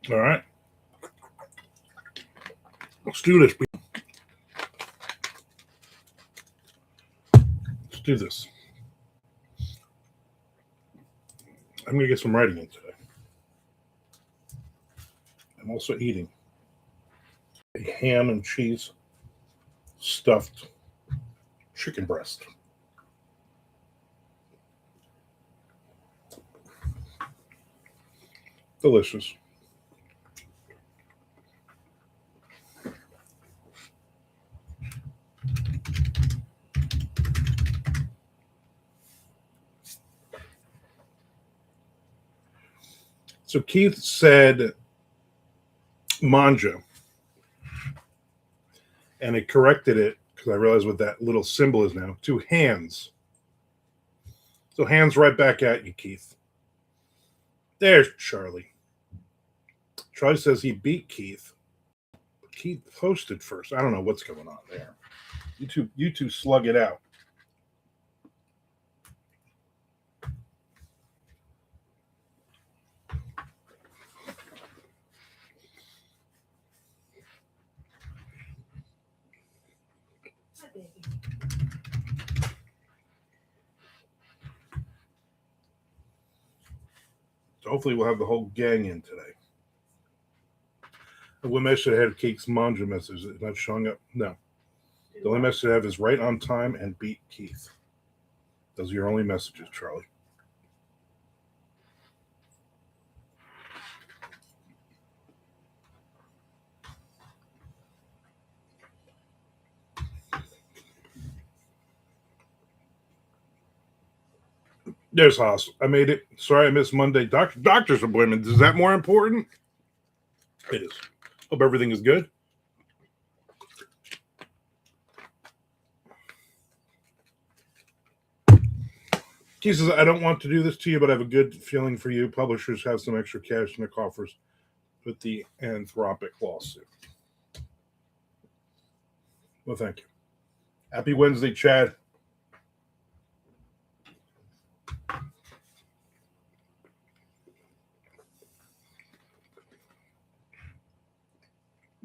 All right. Let's do this. Let's do this. I'm going to get some writing in today. I'm also eating a ham and cheese stuffed chicken breast. Delicious. So Keith said manja, and it corrected it because I realized what that little symbol is now to hands. So hands right back at you, Keith. There's Charlie. Charlie says he beat Keith. Keith posted first. I don't know what's going on there. You two slug it out. So hopefully we'll have the whole gang in today. The only message I had Keith's manja message is not showing up. No. The only message I have is right on time and beat Keith. Those are your only messages, Charlie. There's Haas. I made it. Sorry I missed Monday. Doctor's appointment. Is that more important? It is. Hope everything is good. He says, I don't want to do this to you, but I have a good feeling for you. Publishers have some extra cash in their coffers with the Anthropic lawsuit. Well, thank you. Happy Wednesday, Chad.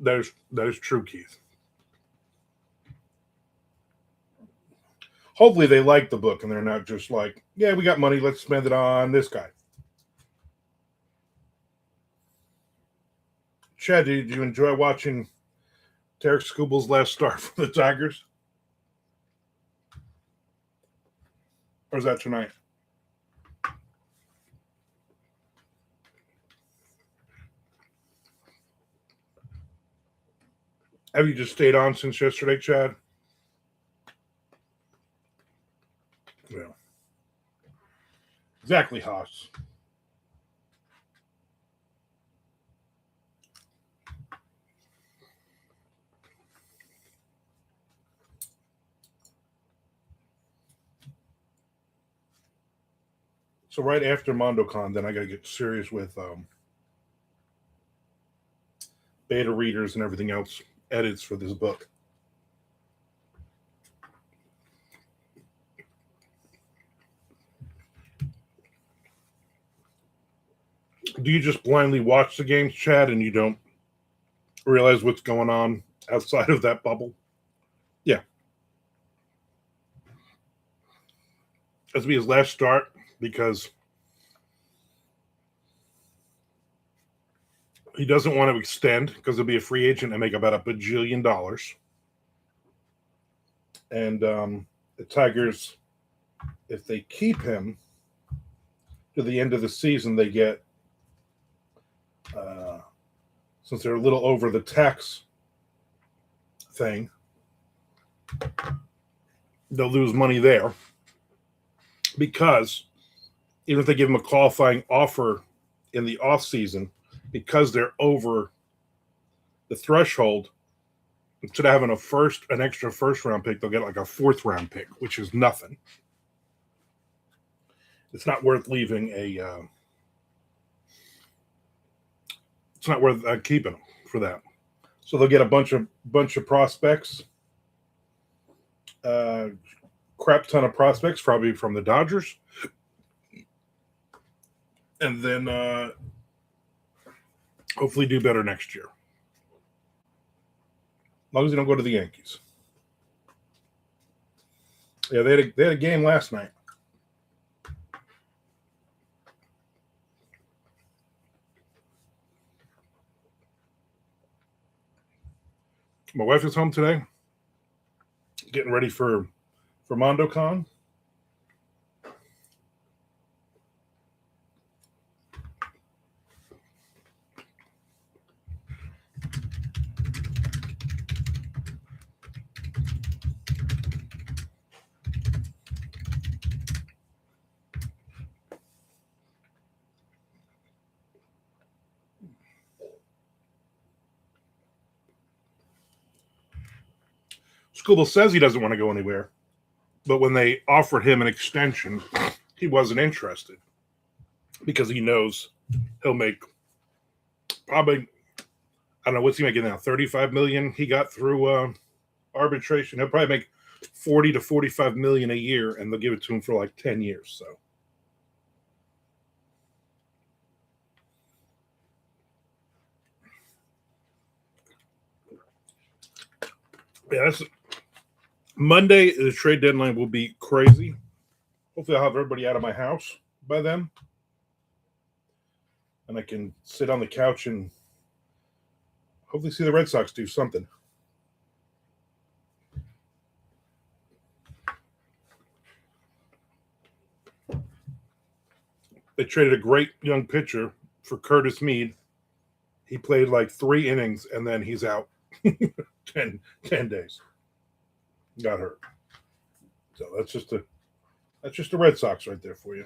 That is true, Keith. Hopefully they like the book and they're not just like, yeah, we got money, let's spend it on this guy. Chad, did you enjoy watching Tarek Skubal's last start for the Tigers? Or is that tonight? Have you just stayed on since yesterday, Chad? Yeah. Exactly, Haas. So right after MandoCon, then I got to get serious with beta readers and everything else, edits for this book. Do you just blindly watch the games, Chad, and you don't realize what's going on outside of that bubble? Yeah. This will be his last start because he doesn't want to extend because he'll be a free agent and make about $1 bajillion. And the Tigers, if they keep him to the end of the season, they get, since they're a little over the tax thing, they'll lose money there because even if they give him a qualifying offer in the offseason, because they're over the threshold, instead of having an extra first round pick, they'll get like a fourth round pick, which is nothing. It's not worth leaving it's not worth keeping them for that. So they'll get a bunch of prospects, crap ton of prospects, probably from the Dodgers, and then Hopefully do better next year. As long as they don't go to the Yankees. Yeah, they had a game last night. My wife is home today, getting ready for MandoCon. Scooble says he doesn't want to go anywhere, but when they offered him an extension, he wasn't interested because he knows he'll make probably, I don't know, what's he making now, 35 million he got through arbitration. He'll probably make 40 to 45 million a year, and they'll give it to him for like 10 years. So yeah, that's Monday. The trade deadline will be crazy. Hopefully I'll have everybody out of my house by then, and I can sit on the couch and hopefully see the Red Sox do something. They traded a great young pitcher for Curtis Mead. He played like 3 innings, and then he's out 10 days. Got hurt. So that's just the Red Sox right there for you.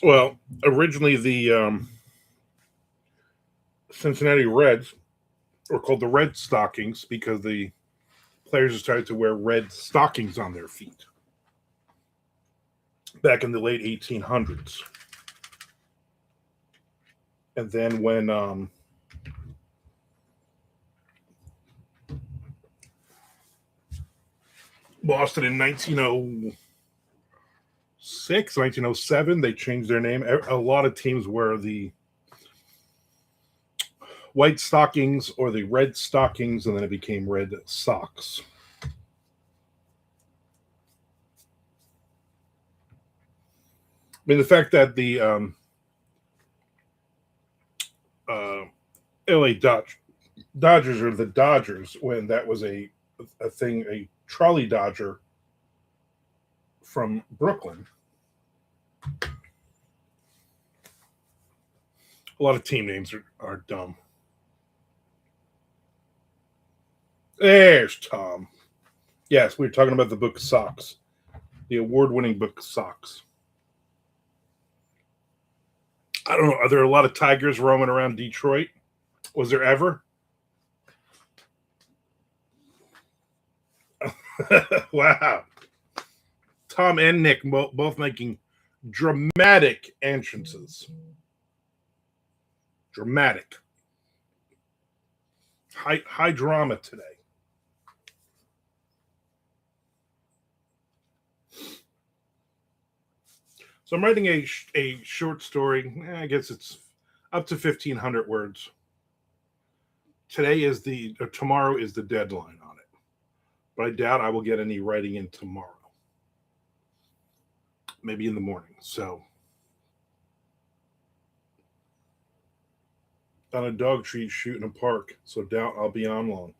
Well, originally the Cincinnati Reds were called the Red Stockings because the players decided to wear red stockings on their feet back in the late 1800s. And then when Boston in 1906, 1907, they changed their name. A lot of teams wear the White Stockings or the Red Stockings, and then it became Red Sox. I mean, the fact that the LA Dodgers are the Dodgers when that was a thing, a trolley Dodger from Brooklyn. A lot of team names are dumb. There's Tom. Yes, we were talking about the book of Sox, the award-winning book of Sox. I don't know. Are there a lot of tigers roaming around Detroit? Was there ever? Wow. Tom and Nick both making dramatic entrances. Dramatic. High drama today. So I'm writing a short story. I guess it's Up to 1,500 words. Tomorrow is the deadline on it, but I doubt I will get any writing in tomorrow. Maybe in the morning. So, on a dog treat shoot in a park. So doubt I'll be on long.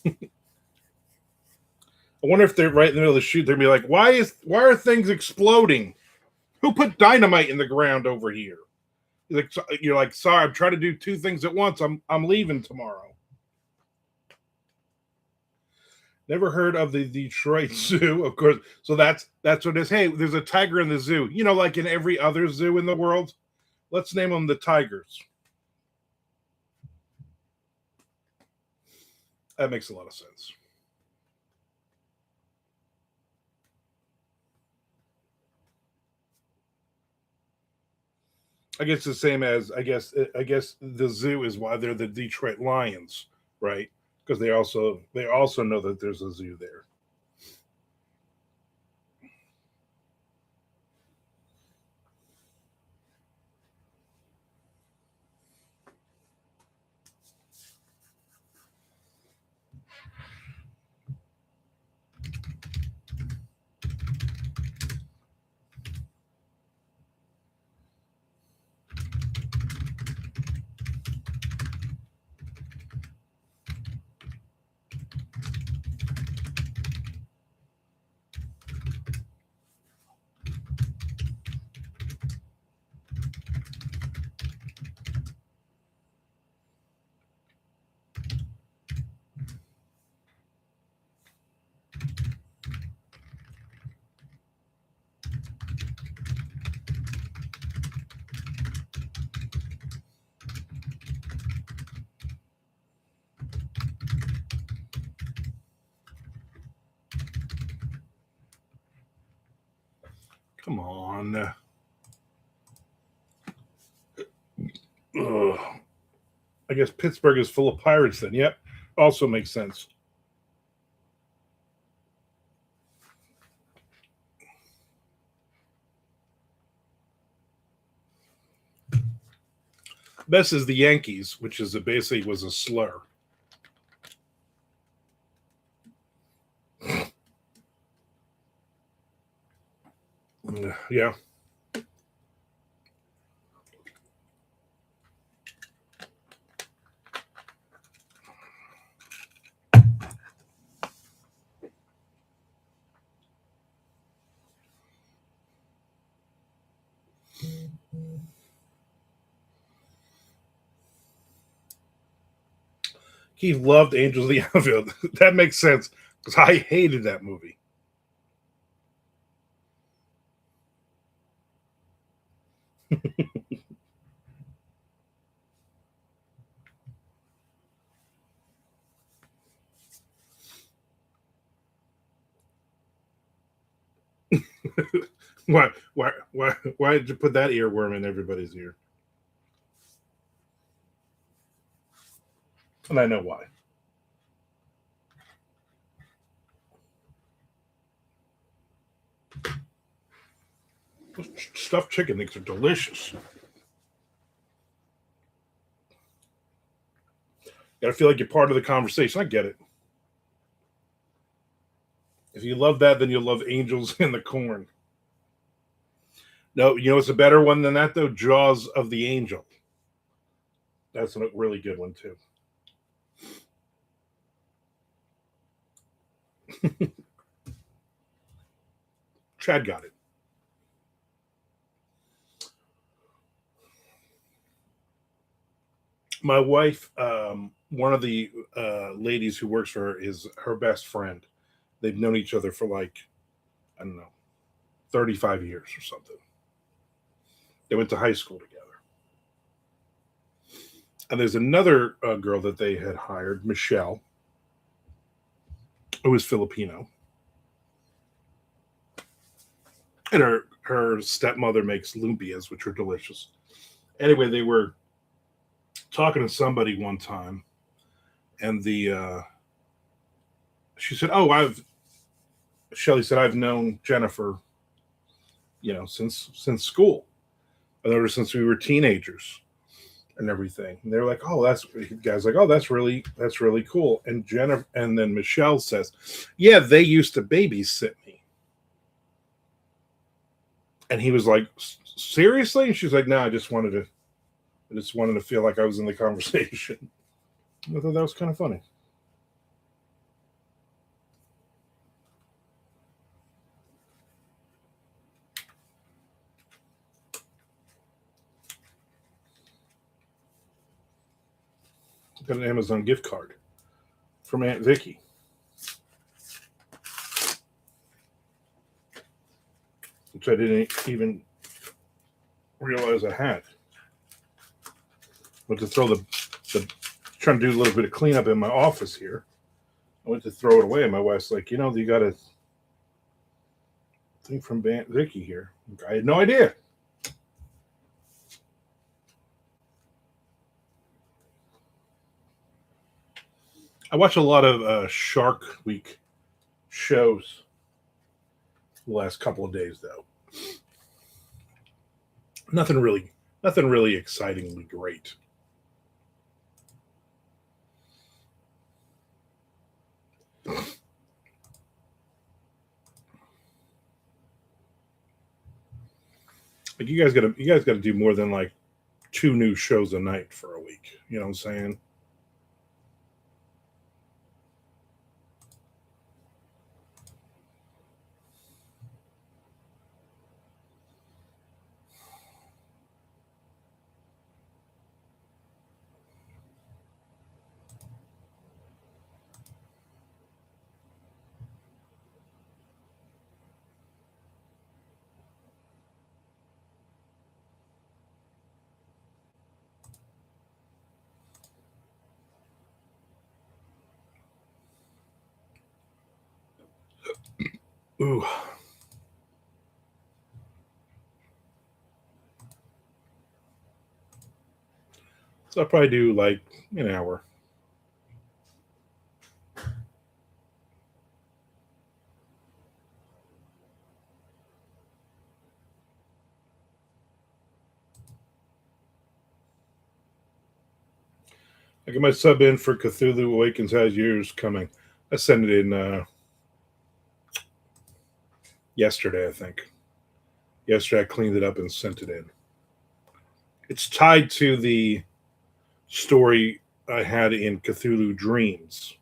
I wonder if they're right in the middle of the shoot. They'll be like, why are things exploding? Who put dynamite in the ground over here? You're like, sorry, I'm trying to do two things at once. I'm leaving tomorrow. Never heard of the Detroit Zoo, of course. So that's what it is. Hey, there's a tiger in the zoo. Like in every other zoo in the world. Let's name them the tigers. That makes a lot of sense. I guess the same as I guess the zoo is why they're the Detroit Lions, right? Because they also know that there's a zoo there. Come on. Ugh. I guess Pittsburgh is full of pirates then. Yep. Also makes sense. Best is the Yankees, which is basically was a slur. Yeah. He loved Angels of the Outfield. That makes sense because I hated that movie. Why did you put that earworm in everybody's ear? And I know why. Stuffed chicken things are delicious. Gotta feel like you're part of the conversation. I get it. If you love that, then you'll love Angels in the Corn. No, it's a better one than that though. Jaws of the Angel. That's a really good one too. Chad got it. My wife, one of the ladies who works for her is her best friend. They've known each other for like, I don't know, 35 years or something. They went to high school together. And there's another girl that they had hired, Michelle, who was Filipino. And her stepmother makes lumpias, which are delicious. Anyway, they were talking to somebody one time, and she said, "Oh, Shelly said I've known Jennifer, since school. I known her since we were teenagers." and everything. And they're like, "Oh, that's," the guy's like, "Oh, that's really cool." And Jennifer, and then Michelle says, "Yeah, they used to babysit me." And he was like, "Seriously?" And she's like, "No, I just wanted to feel like I was in the conversation." I thought that was kind of funny. Got an Amazon gift card from Aunt Vicky, which I didn't even realize I had. Went to throw the trying to do a little bit of cleanup in my office here. I went to throw it away, and my wife's like, you got a thing from Aunt Vicky here. I had no idea. I watch a lot of Shark Week shows the last couple of days, though. Nothing really, nothing really excitingly great. Like you guys gotta do more than like two new shows a night for a week. You know what I'm saying? Ooh. So I'll probably do like an hour. I get my sub in for Cthulhu Awakens Has Years coming. I sent it in yesterday, I think. Yesterday I cleaned it up and sent it in. It's tied to the story I had in Cthulhu Dreams.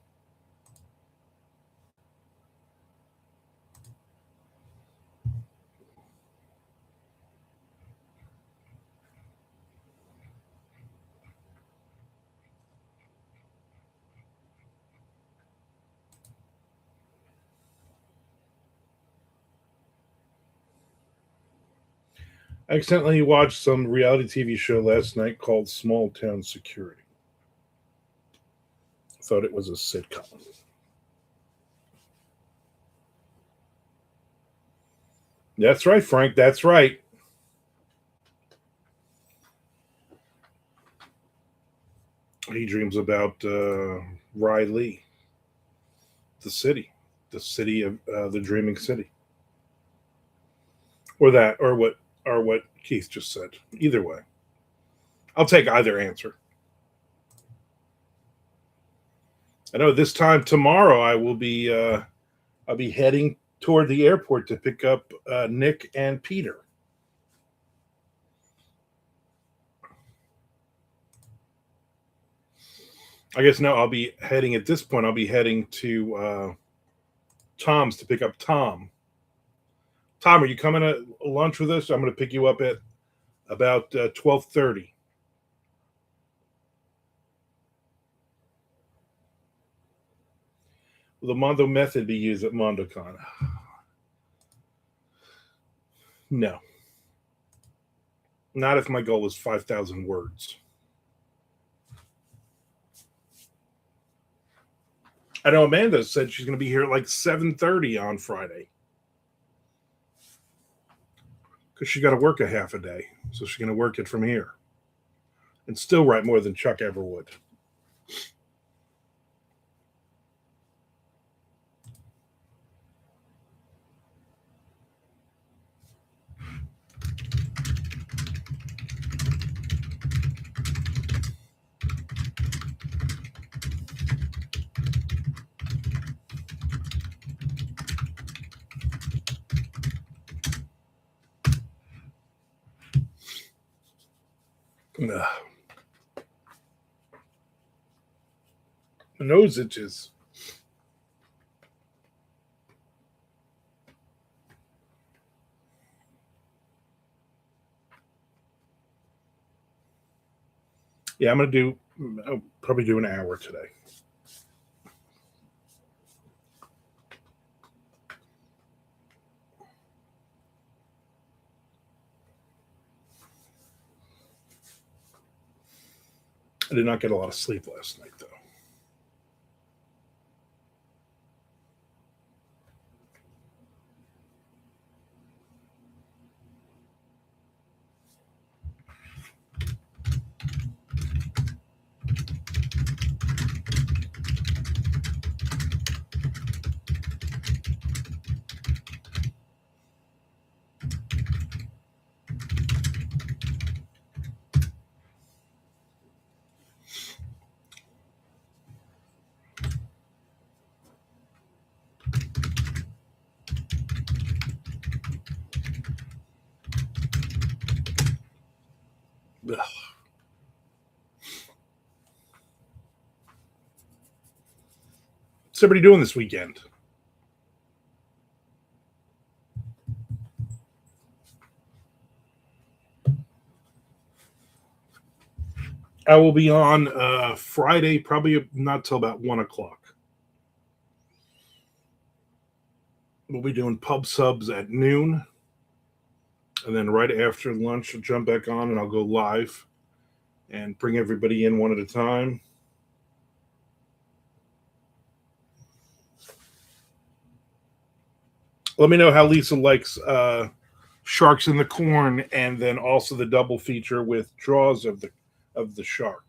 I accidentally watched some reality TV show last night called Small Town Security. Thought it was a sitcom. That's right, Frank. That's right. He dreams about Riley, the city of the dreaming city, or that, or what Keith just said. Either way, I'll take either answer. I know this time tomorrow I'll be heading toward the airport to pick up Nick and Peter. I guess no, I'll be heading at this point. I'll be heading to Tom's to pick up Tom. Tom, are you coming to lunch with us? I'm going to pick you up at about 12:30. Will the Mondo method be used at MandoCon? No, not if my goal is 5,000 words. I know Amanda said she's going to be here at like 7:30 on Friday because she got to work a half a day, so she's going to work it from here and still write more than Chuck ever would. Ugh. My nose itches. Yeah, I'll probably do an hour today. I did not get a lot of sleep last night, though. Ugh. What's everybody doing this weekend? I will be on Friday, probably not till about 1 o'clock. We'll be doing pub subs at noon, and then right after lunch, I'll jump back on and I'll go live and bring everybody in one at a time. Let me know how Lisa likes Sharks in the Corn, and then also the double feature with Jaws of the Shark.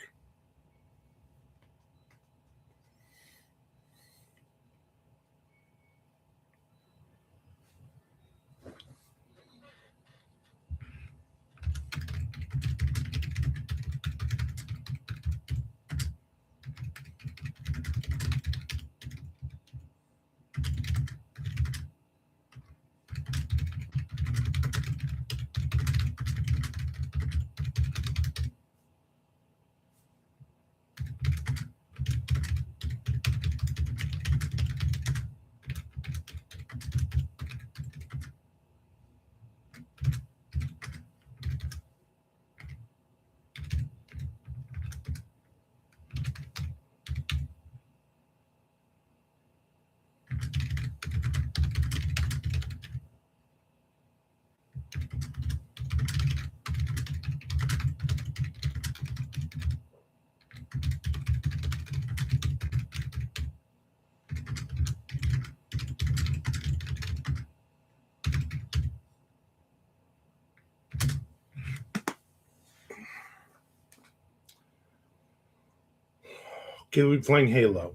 Okay, we'll be playing Halo.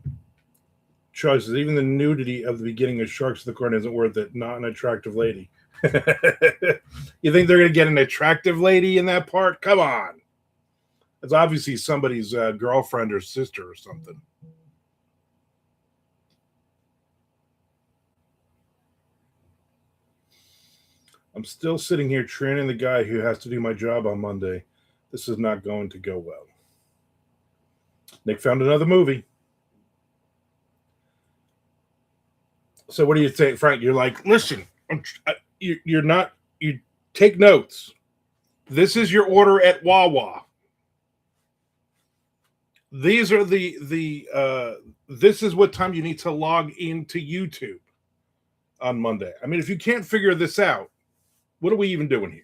Choices. Even the nudity of the beginning of Sharks of the Corn isn't worth it. Not an attractive lady. You think they're going to get an attractive lady in that part? Come on. It's obviously somebody's girlfriend or sister or something. I'm still sitting here training the guy who has to do my job on Monday. This is not going to go well. Nick found another movie. So what do you say, Frank? You're like, listen, you're not. You take notes. This is your order at Wawa. These are the. This is what time you need to log into YouTube on Monday. I mean, if you can't figure this out, what are we even doing here?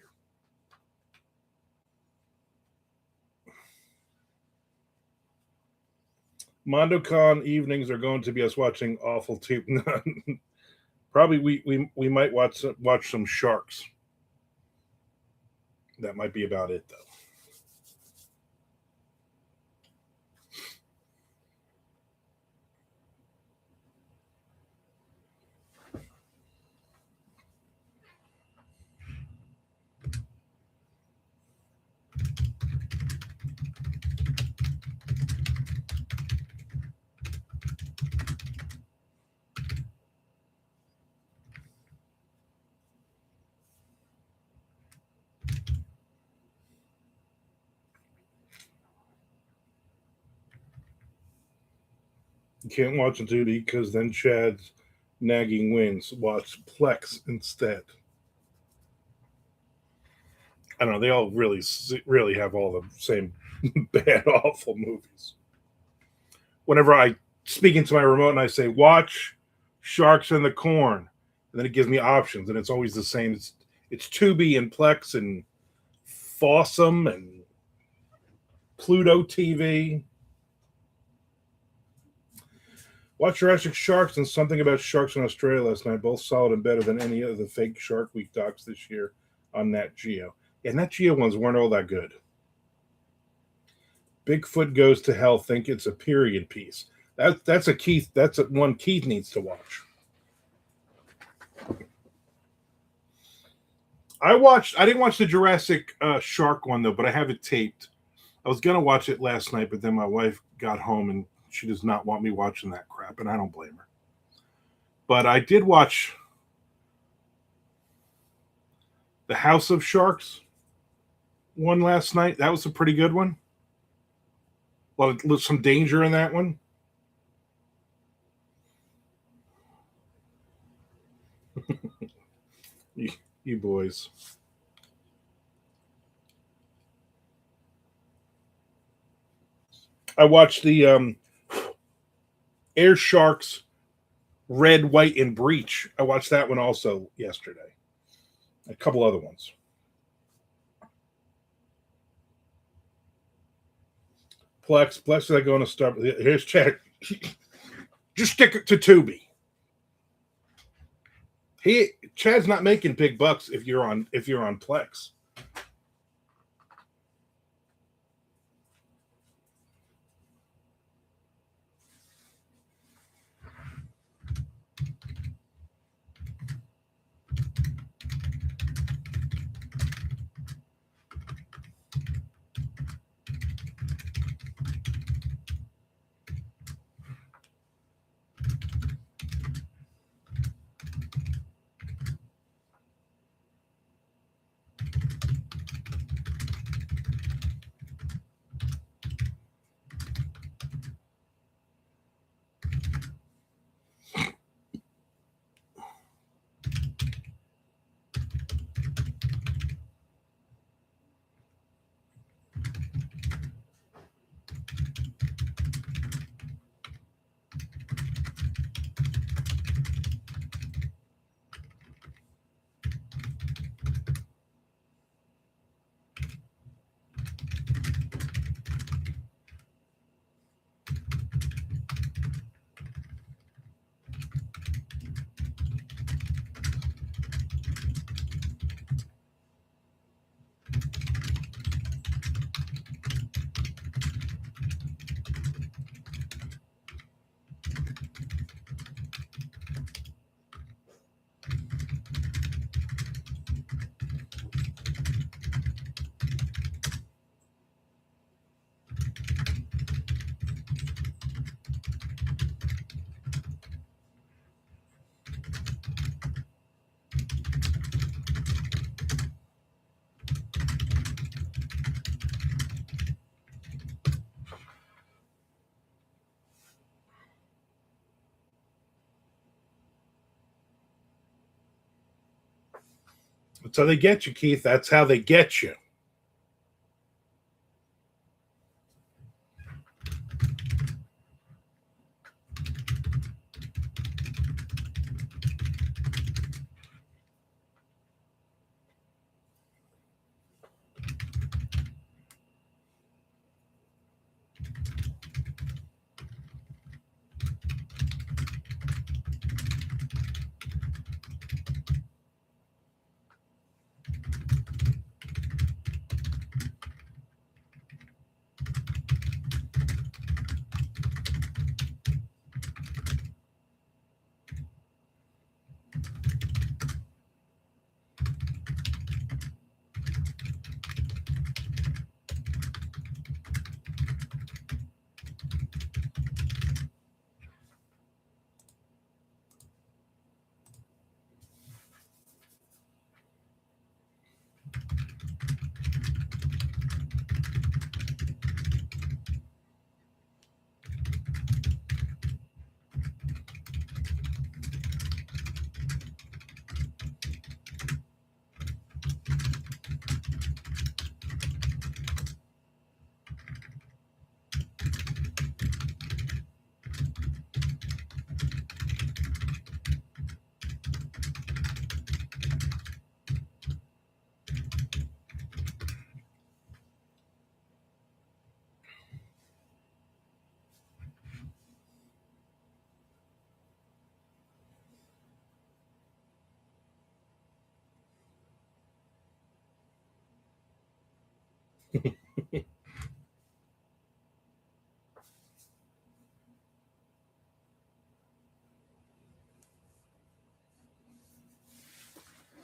MandoCon evenings are going to be us watching awful TV. Probably we might watch some sharks. That might be about it, though. You can't watch on Tubi because then Chad's nagging wins. Watch Plex instead. I don't know. They all really have all the same bad, awful movies. Whenever I speak into my remote and I say, watch Sharks in the Corn, and then it gives me options, and it's always the same. It's Tubi and Plex and Fossum and Pluto TV. Watch Jurassic Sharks and Something About Sharks in Australia last night. Both solid and better than any of the fake Shark Week docs this year on Nat Geo. Yeah, Nat Geo ones weren't all that good. Bigfoot Goes to Hell. Think it's a period piece. That's a Keith. That's one Keith needs to watch. I didn't watch the Jurassic Shark one though, but I have it taped. I was gonna watch it last night, but then my wife got home and she does not want me watching that crap, and I don't blame her. But I did watch the House of Sharks one last night. That was a pretty good one. Well, there's some danger in that one. you boys. I watched the Air Sharks Red, White, and Breach. I watched that one also yesterday. A couple other ones. Plex is like going to start. Here's Chad. Just stick it to Tubi. Chad's not making big bucks if you're on Plex. That's how they get you, Keith. That's how they get you.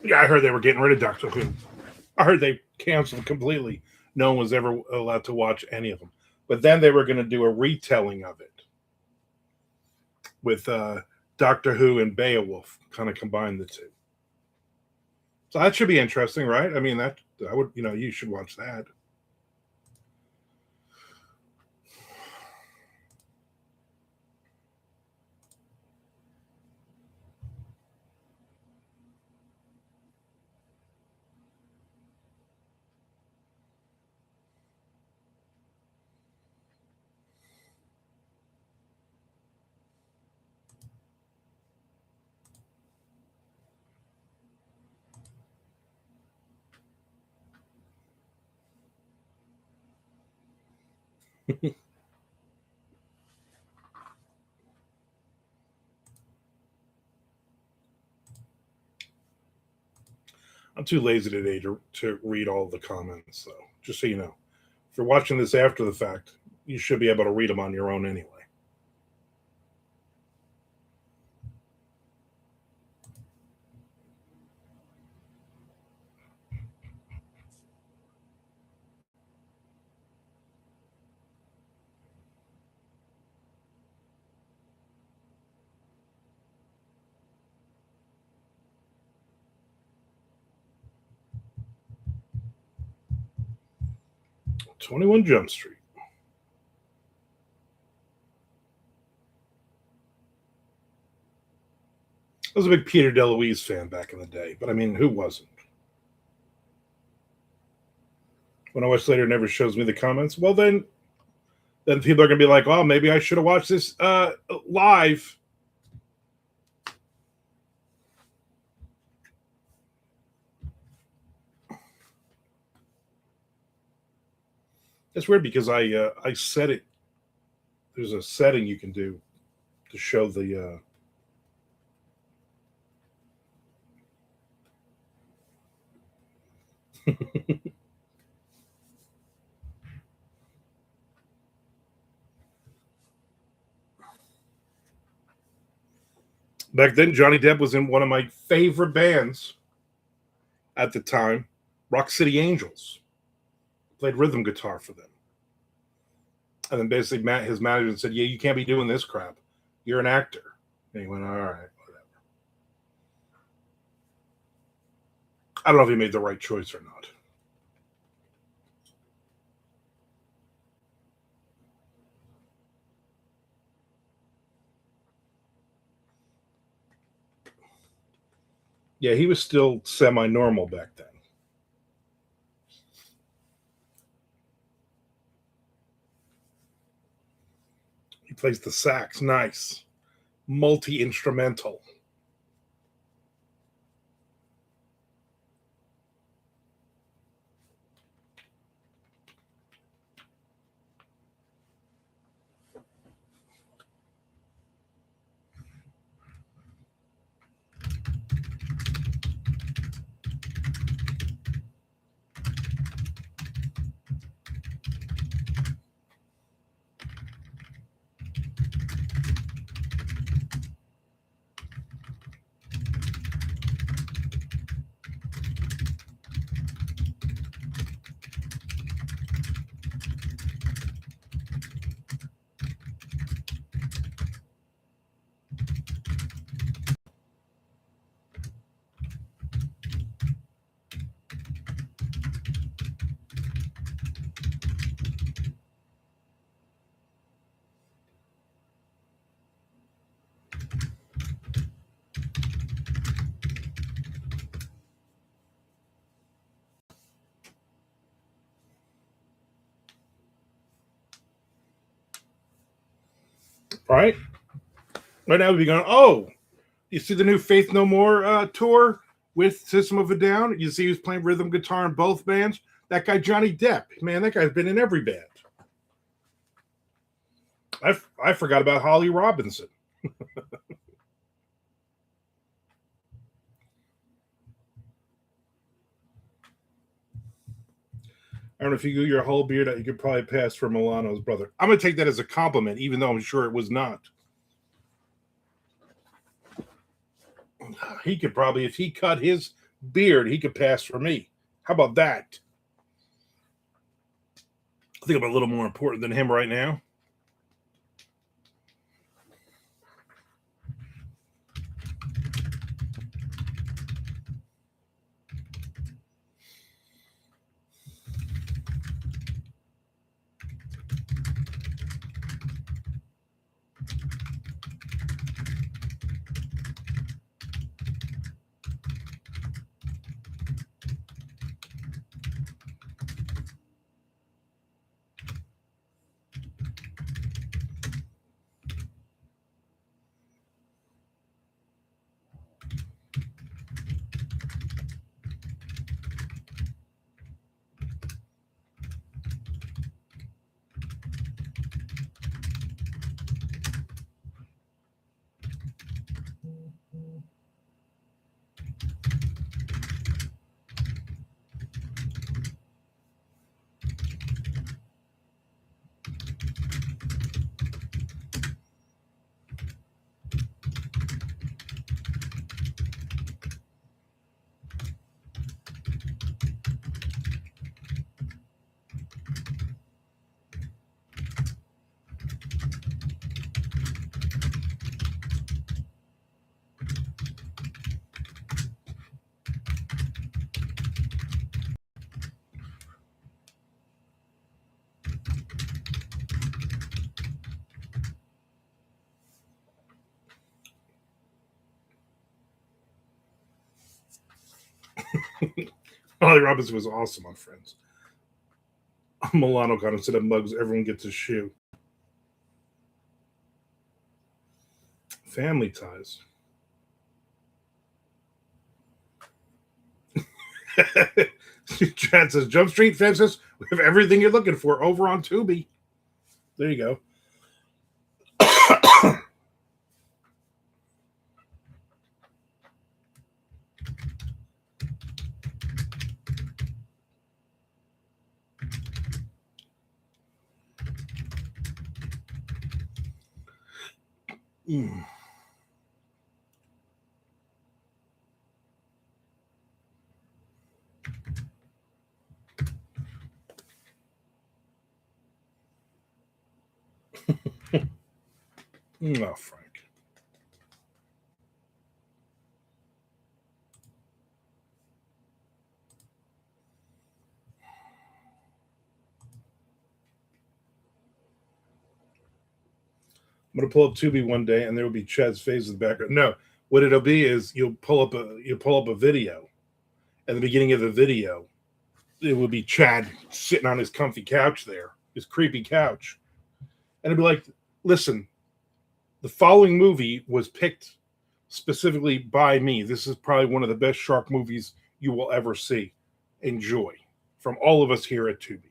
Yeah, I heard they were getting rid of Doctor Who. I heard they canceled completely. No one was ever allowed to watch any of them. But then they were going to do a retelling of it with Doctor Who and Beowulf, kind of combine the two. So that should be interesting, right? I mean, that I would, you should watch that. I'm too lazy today to read all the comments, though. Just so you know, if you're watching this after the fact, you should be able to read them on your own anyway. 21 Jump Street. I was a big Peter DeLuise fan back in the day, but I mean, who wasn't? When I watch later, it never shows me the comments. Well, then people are gonna be like, "Oh, maybe I should have watched this live." It's weird because I set it. There's a setting you can do to show the. Back then, Johnny Depp was in one of my favorite bands at the time, Rock City Angels. Played rhythm guitar for them, and then basically his manager said, "Yeah, you can't be doing this crap. You're an actor." And he went, "All right, whatever." I don't know if he made the right choice or not. Yeah, he was still semi-normal back then. He plays the sax, nice, multi-instrumental. Right? Right now we'd be going, "Oh, you see the new Faith No More tour with System of a Down? You see who's playing rhythm guitar in both bands? That guy Johnny Depp. Man, that guy's been in every band." I forgot about Holly Robinson. I don't know if you grew your whole beard out, you could probably pass for Milano's brother. I'm going to take that as a compliment, even though I'm sure it was not. He could probably, if he cut his beard, he could pass for me. How about that? I think I'm a little more important than him right now. Ollie Robinson was awesome on Friends. Milano got instead of mugs, everyone gets a shoe. Family ties. Chad says, Jump Street Fences, we have everything you're looking for over on Tubi. There you go. Mm. Oh, Frank. I'm gonna pull up Tubi one day, and there will be Chad's face in the background. No, what it'll be is you'll pull up a video. At the beginning of the video, it will be Chad sitting on his comfy couch there, his creepy couch, and it'll be like, "Listen, the following movie was picked specifically by me. This is probably one of the best shark movies you will ever see. Enjoy." From all of us here at Tubi.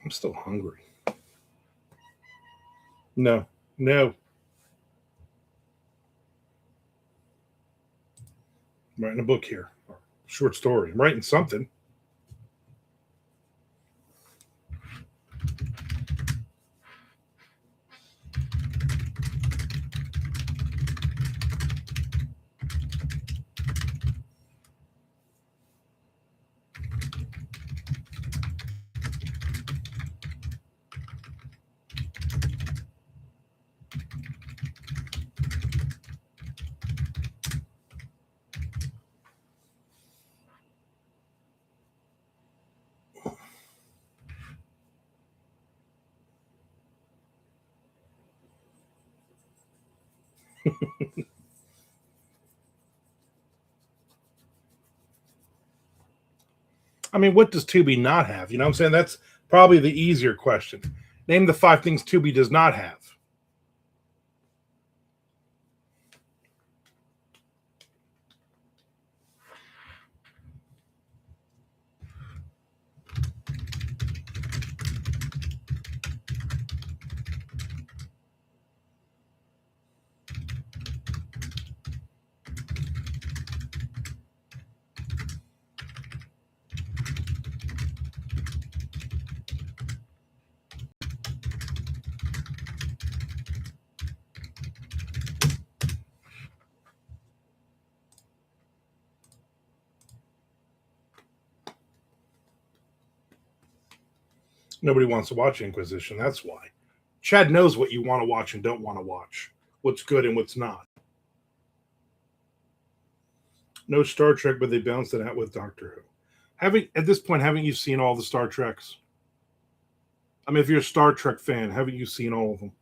I'm still hungry. No, no. I'm writing a book here. Short story. I'm writing something. I mean, what does Tubi not have? You know what I'm saying? That's probably the easier question. Name the 5 things Tubi does not have. Nobody wants to watch Inquisition. That's why. Chad knows what you want to watch and don't want to watch, what's good and what's not. No Star Trek, but they balanced it out with Doctor Who. At this point, haven't you seen all the Star Treks? I mean, if you're a Star Trek fan, haven't you seen all of them?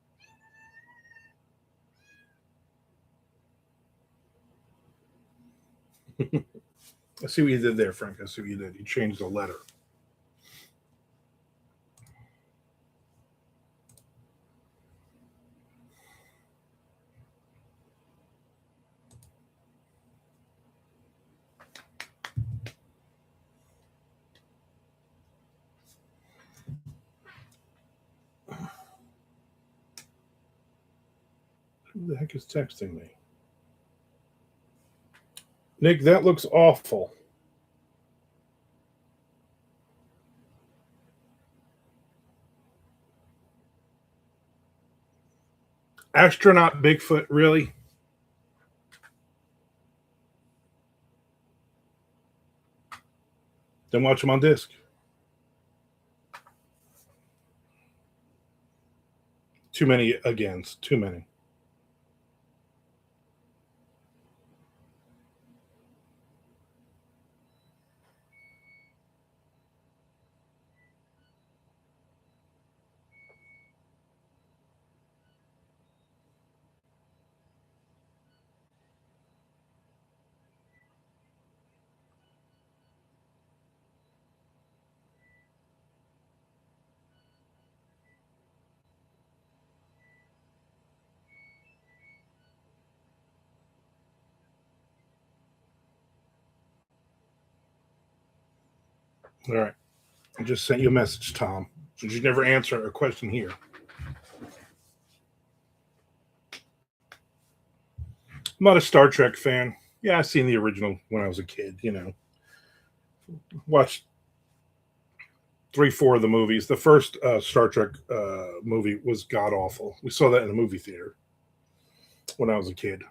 I see what you did there, Frank. I see what you did. You changed the letter. Who the heck is texting me? Nick, that looks awful. Astronaut Bigfoot, really? Then watch them on disc. Too many against. Too many. All right. I just sent you a message, Tom, since you never answer a question here. I'm not a Star Trek fan. Yeah, I seen the original when I was a kid, you know. Watched 3, 4 of the movies. The first Star Trek movie was god awful. We saw that in a movie theater when I was a kid.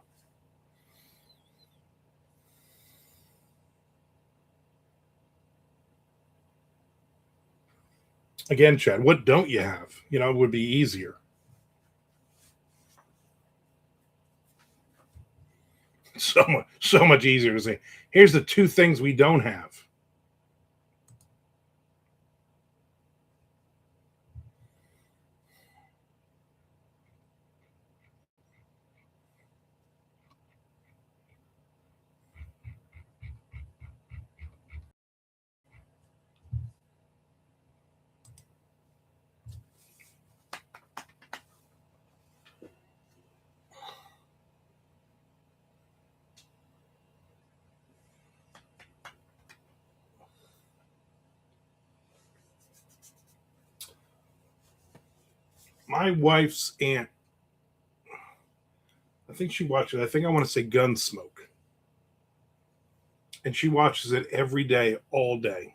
Again, Chad, what don't you have? You know, it would be easier. So much easier to say. Here's the 2 things we don't have. My wife's aunt, I think she watches, I think I want to say Gunsmoke. And she watches it every day, all day.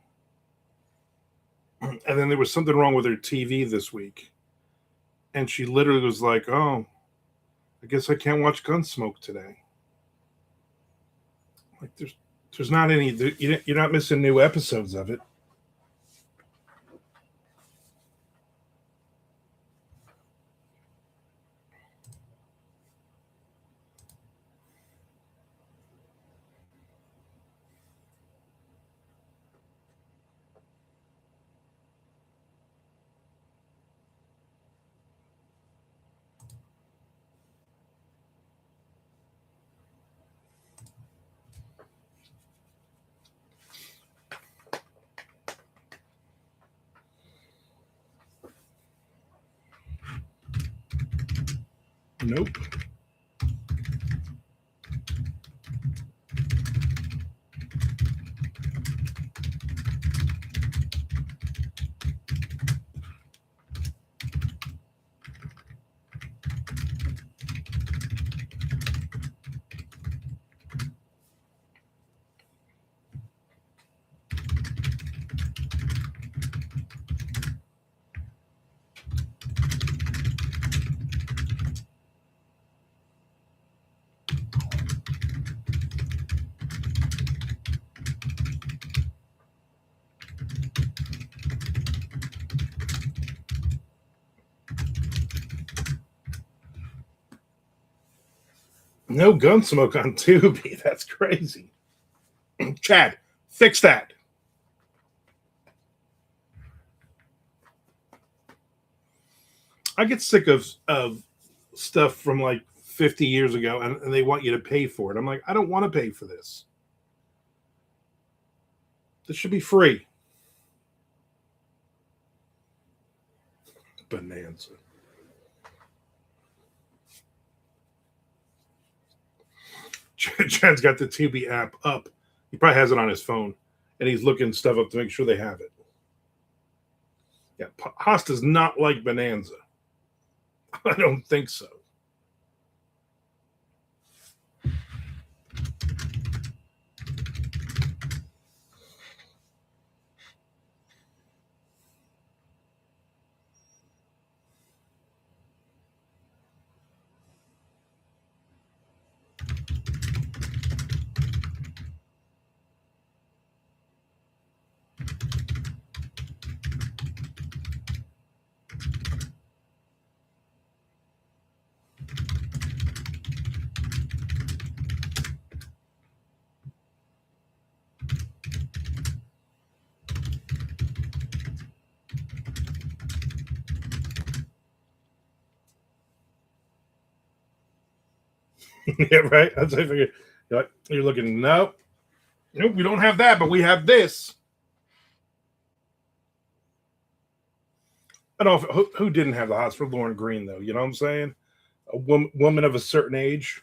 And then there was something wrong with her TV this week. And she literally was like, oh, I guess I can't watch Gunsmoke today. Like, there's not any, you're not missing new episodes of it. Nope. No gun smoke on Tubi. That's crazy. Chad, fix that. I get sick of stuff from like 50 years ago, and they want you to pay for it. I'm like, I don't want to pay for this. This should be free. Bonanza. Chad's got the Tubi app up. He probably has it on his phone, and he's looking stuff up to make sure they have it. Yeah, Haas does not like Bonanza. I don't think so. Yeah, right. That's what I figured. You're looking. Nope, nope. We don't have that, but we have this. I don't know who didn't have the hots for Lauren Green though. You know what I'm saying? A woman of a certain age.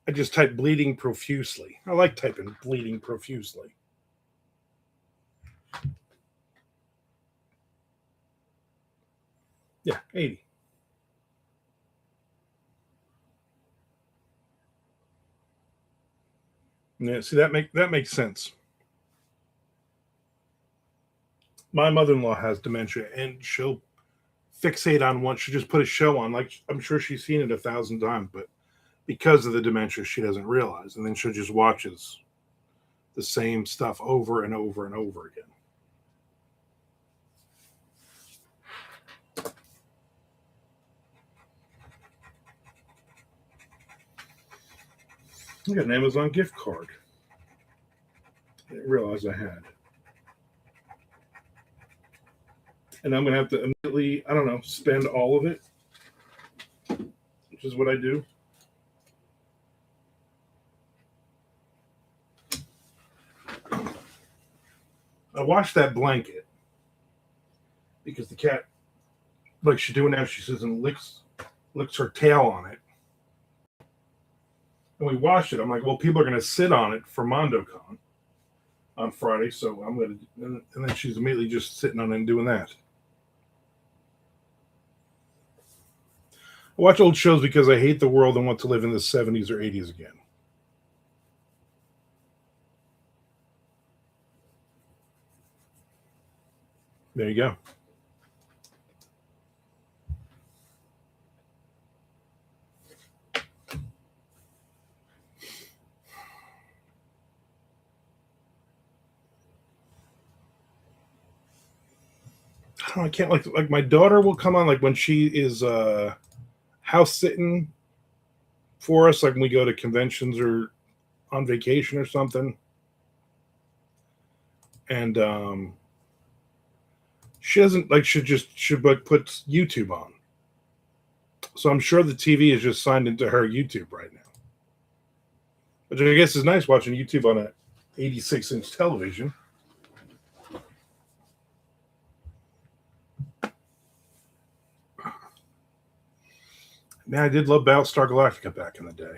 I just typed bleeding profusely. I like typing bleeding profusely. Yeah, 80. Yeah, see that makes sense. My mother-in-law has dementia, and she'll fixate on one. She'll just put a show on. Like I'm sure she's seen it 1,000 times, but because of the dementia, she doesn't realize, and then she'll just watches the same stuff over and over and over again. I got an Amazon gift card. I didn't realize I had. And I'm going to have to immediately, I don't know, spend all of it, which is what I do. I washed that blanket because the cat, like she's doing now, she says, and licks her tail on it. And we washed it. I'm like, well, people are going to sit on it for MandoCon on Friday, so I'm going to, and then she's immediately just sitting on it and doing that. I watch old shows because I hate the world and want to live in the 70s or 80s again. There you go. I can't like my daughter will come on like when she is house sitting for us, like when we go to conventions or on vacation or something. And she doesn't like should like put YouTube on. So I'm sure the TV is just signed into her YouTube right now. Which I guess is nice watching YouTube on a 86-inch television. Man, I did love Battlestar Galactica back in the day.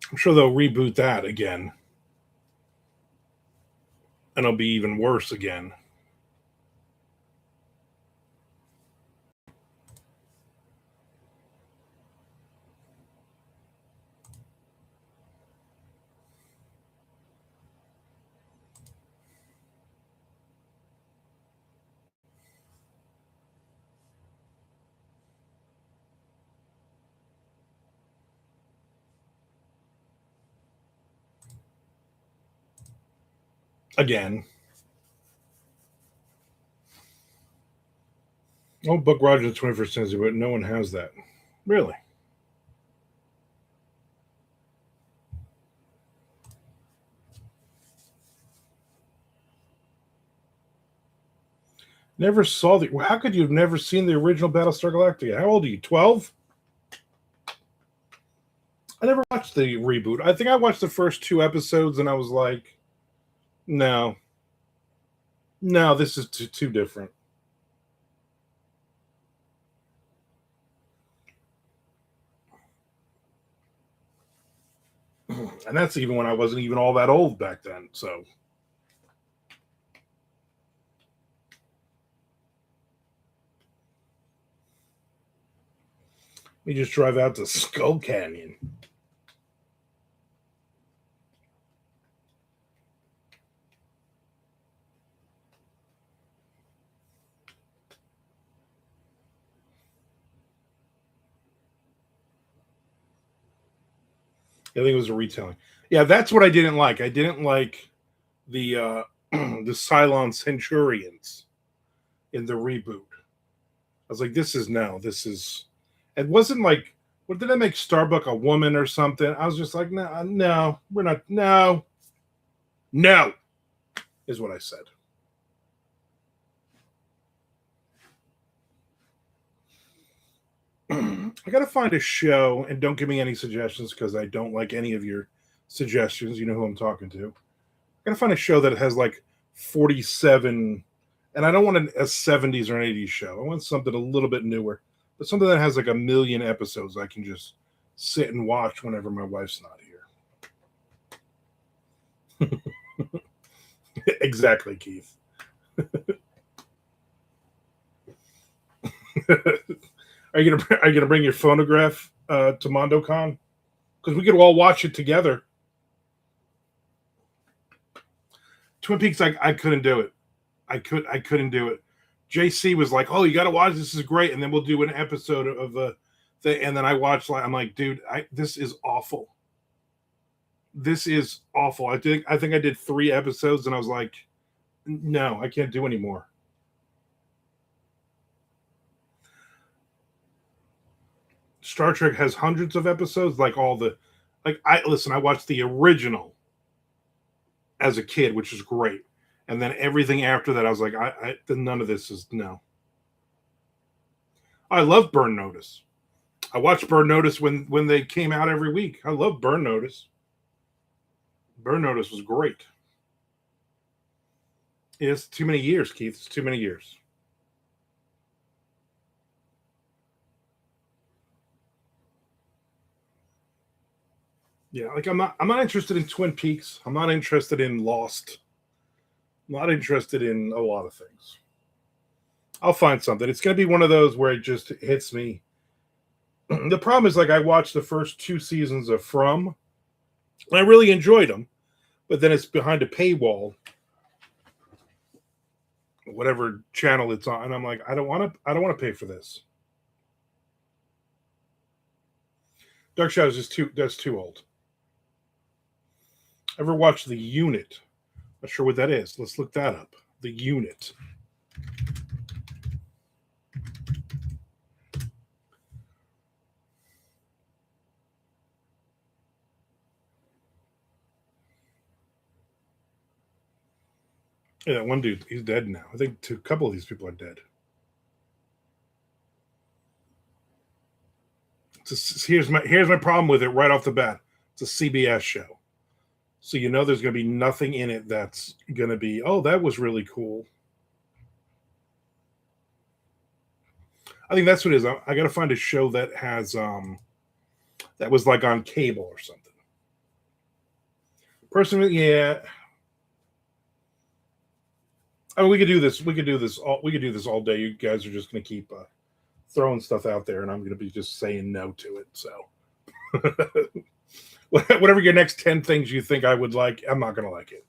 I'm sure they'll reboot that again. And it'll be even worse again. Again. Oh, Buck Rogers, the 21st century, but no one has that. Really? Never saw the. How could you have never seen the original Battlestar Galactica? How old are you? 12? I never watched the reboot. I think I watched the first 2 episodes and I was like, no, this is too different. And that's even when I wasn't even all that old back then. So we just drive out to Skull Canyon. I think it was a retelling. Yeah, that's what I didn't like. I didn't like the the Cylon Centurions in the reboot. I was like, this is. It wasn't like, what did I make Starbuck a woman or something? I was just like, no, we're not. No, is what I said. I got to find a show, and don't give me any suggestions because I don't like any of your suggestions. You know who I'm talking to. I got to find a show that has like 47, and I don't want a 70s or an 80s show. I want something a little bit newer, but something that has like 1,000,000 episodes I can just sit and watch whenever my wife's not here. Exactly, Keith. Are you gonna bring your phonograph to MandoCon? Because we could all watch it together. Twin Peaks, I couldn't do it. I couldn't do it. JC was like, "Oh, you got to watch. This is great," and then we'll do an episode of the thing. And then I watched. I'm like, dude, this is awful. This is awful. I think I did 3 episodes, and I was like, no, I can't do anymore. Star Trek has hundreds of episodes, like all the, like I watched the original as a kid, which is great, and then everything after that, I was like, none of this is no. I love Burn Notice. I watched Burn Notice when they came out every week. I love Burn Notice. Burn Notice was great. It's too many years, Keith. It's too many years. Yeah, like I'm not interested in Twin Peaks. I'm not interested in Lost. I'm not interested in a lot of things. I'll find something. It's going to be one of those where it just hits me. The problem is, like, I watched the first 2 seasons of From, and I really enjoyed them, but then it's behind a paywall, whatever channel it's on, and I'm like, I don't want to pay for this. Dark Shadows is too old. Ever watched The Unit? Not sure what that is. Let's look that up. The Unit. Yeah, one dude, he's dead now. I think a couple of these people are dead. Here's my problem with it right off the bat. It's a CBS show. So you know there's going to be nothing in it that's going to be, oh, that was really cool. I think that's what it is. I got to find a show that has that was like on cable or something. Personally, yeah. I mean, we could do this. We could do this all day. You guys are just going to keep throwing stuff out there, and I'm going to be just saying no to it. So, whatever your next 10 things you think I would like, I'm not going to like it.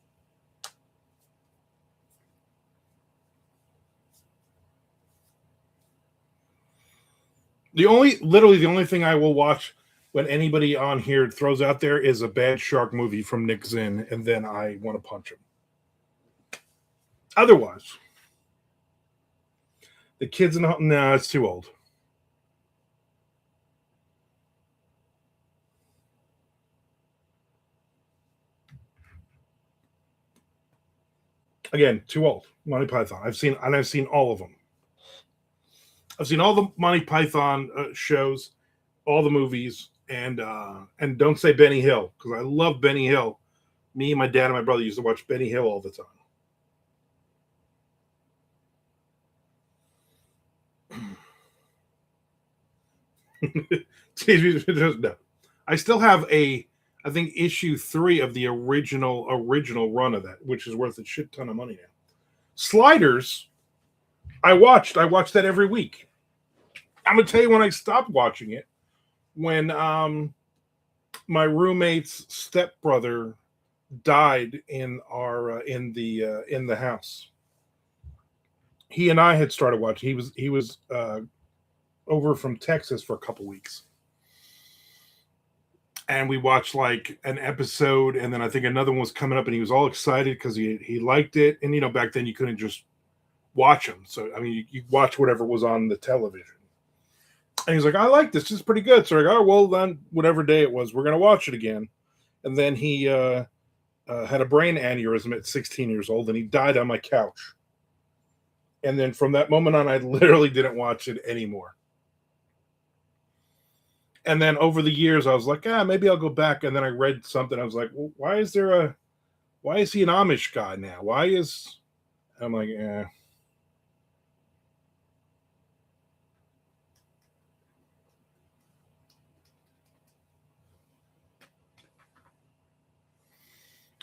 Literally the only thing I will watch when anybody on here throws out there is a bad shark movie from Nick Zinn, and then I want to punch him. Otherwise, the kids in the no, it's too old. Again, too old. Monty Python. I've seen all of them. I've seen all the Monty Python shows, all the movies, and don't say Benny Hill, because I love Benny Hill. Me, my dad, and my brother used to watch Benny Hill all the time. No. I still have I think issue 3 of the original run of that, which is worth a shit ton of money now. Sliders, I watched that every week. I'm gonna tell you when I stopped watching it, when my roommate's stepbrother died in our in the house. He and I had started watching. He was over from Texas for a couple weeks, and we watched like an episode, and then I think another one was coming up, and he was all excited because he liked it. And back then you couldn't just watch them, so I mean you watch whatever was on the television. And he's like, I like this. This is pretty good. So I go, oh, well, then whatever day it was, we're going to watch it again. And then he had a brain aneurysm at 16 years old, and he died on my couch. And then from that moment on, I literally didn't watch it anymore. And then over the years, I was like, maybe I'll go back. And then I read something. I was like, well, why is he an Amish guy now? I'm like,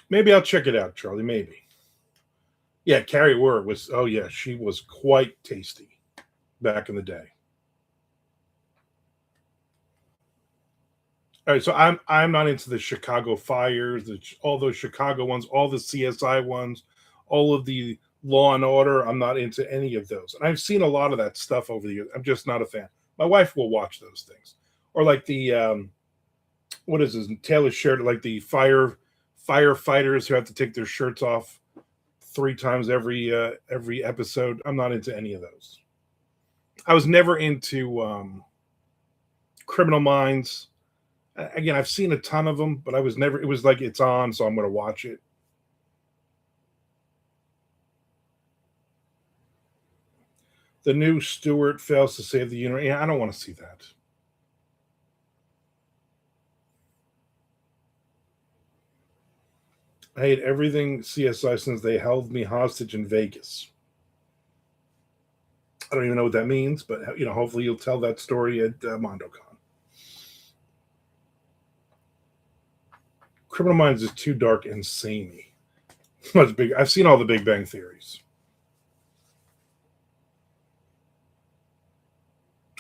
maybe I'll check it out, Charlie. Maybe. Yeah, Carrie Ward was. Oh yeah, she was quite tasty back in the day. All right, so I'm not into the Chicago fires, all those Chicago ones, all the CSI ones, all of the Law and Order. I'm not into any of those, and I've seen a lot of that stuff over the years. I'm just not a fan. My wife will watch those things, or like the what is this? Taylor Sheridan, like the firefighters who have to take their shirts off 3 times every episode. I'm not into any of those. I was never into Criminal Minds. Again, I've seen a ton of them, but I was never. It was like it's on, so I'm going to watch it. The new Stewart fails to save the universe. Yeah, I don't want to see that. I hate everything CSI since they held me hostage in Vegas. I don't even know what that means, but hopefully you'll tell that story at MandoCon. Criminal Minds is too dark and samey. Much big. I've seen all the Big Bang Theories.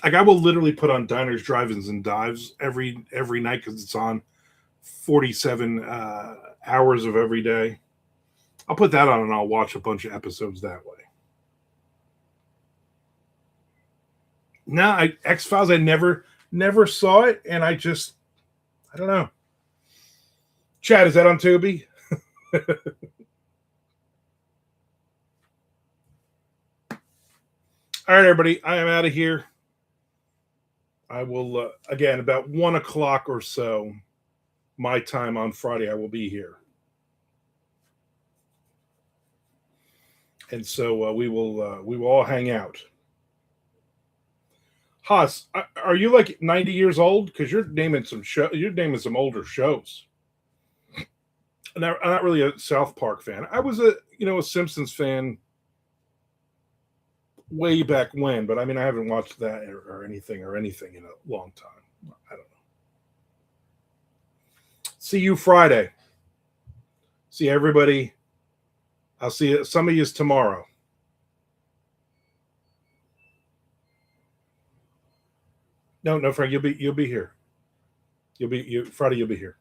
Like I will literally put on Diners, Drive-ins, and Dives every night because it's on 47 hours of every day. I'll put that on and I'll watch a bunch of episodes that way. No, X-Files, I never saw it, and I don't know. Chad, is that on Tubi? All right, everybody, I am out of here. I will, again, about 1 o'clock or so, my time on Friday, I will be here. And so we will all hang out. Haas, are you like 90 years old? Because you're naming some older shows. I'm not really a South Park fan. I was a Simpsons fan way back when, but I mean I haven't watched that or anything in a long time. I don't know. See you Friday. See everybody. I'll see some of you tomorrow. No, Frank, you'll be here. Friday you'll be here.